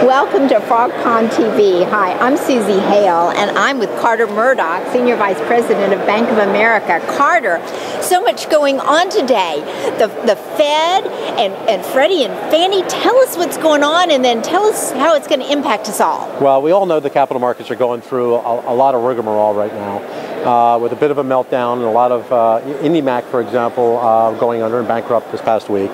Welcome to FrogPond TV. Hi, I'm Susie Hale, and I'm with Carter Murdoch, Senior Vice President of Bank of America. Carter, so much going on today. The Fed and Freddie and Fannie, tell us what's going on, and then tell us how it's going to impact us all. Well, we all know the capital markets are going through a lot of rigmarole right now, with a bit of a meltdown and a lot of IndyMac, for example, going under and bankrupt this past week.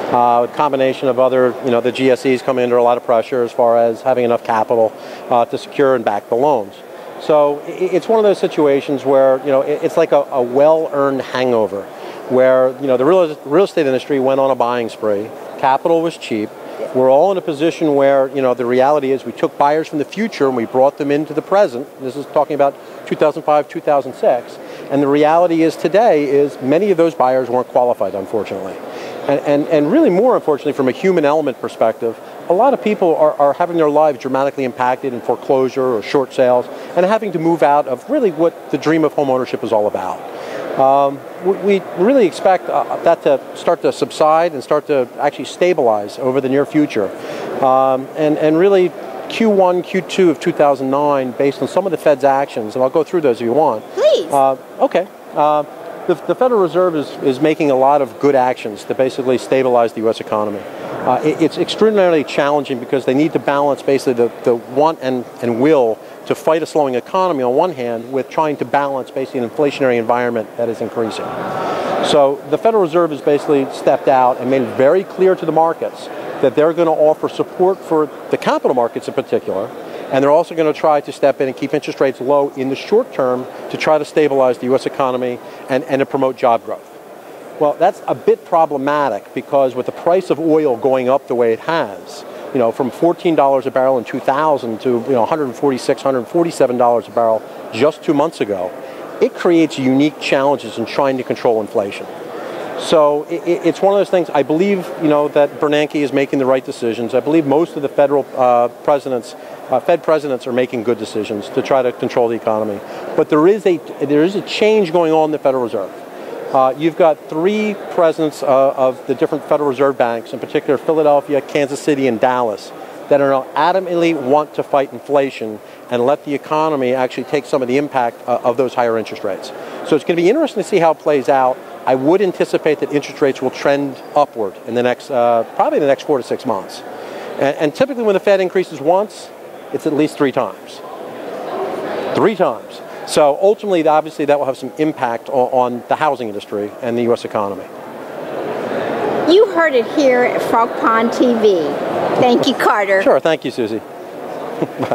A combination of other, the GSEs come under a lot of pressure as far as having enough capital to secure and back the loans. So it's one of those situations where, it's like a well-earned hangover where, the real estate industry went on a buying spree. Capital was cheap. We're all in a position where, the reality is we took buyers from the future and we brought them into the present. This is talking about 2005, 2006. And the reality is today is many of those buyers weren't qualified, unfortunately. And really more unfortunately from a human element perspective, a lot of people are having their lives dramatically impacted in foreclosure or short sales and having to move out of really what the dream of home ownership is all about. We really expect that to start to subside and start to actually stabilize over the near future. And really Q1, Q2 of 2009, based on some of the Fed's actions, and I'll go through those if you want. Please. Okay. The Federal Reserve is making a lot of good actions to basically stabilize the U.S. economy. It's extraordinarily challenging because they need to balance basically the want and will to fight a slowing economy on one hand with trying to balance basically an inflationary environment that is increasing. So the Federal Reserve has basically stepped out and made it very clear to the markets that they're going to offer support for the capital markets in particular, and they're also going to try to step in and keep interest rates low in the short term to try to stabilize the U.S. economy and to promote job growth. Well, that's a bit problematic because with the price of oil going up the way it has, from $14 a barrel in 2000 to $146, $147 a barrel just 2 months ago, it creates unique challenges in trying to control inflation. So it's one of those things. I believe, that Bernanke is making the right decisions. I believe most of the federal Fed presidents are making good decisions to try to control the economy. But there is a change going on in the Federal Reserve. You've got three presidents of the different Federal Reserve banks, in particular Philadelphia, Kansas City, and Dallas, that are now adamantly want to fight inflation and let the economy actually take some of the impact of those higher interest rates. So it's going to be interesting to see how it plays out. I would anticipate that interest rates will trend upward in the next, probably the next 4 to 6 months. And typically when the Fed increases once, it's at least 3 times. 3 times. So ultimately, obviously, that will have some impact on the housing industry and the U.S. economy. You heard it here at FrogPond TV. Thank you, Carter. Sure. Thank you, Susie. Bye.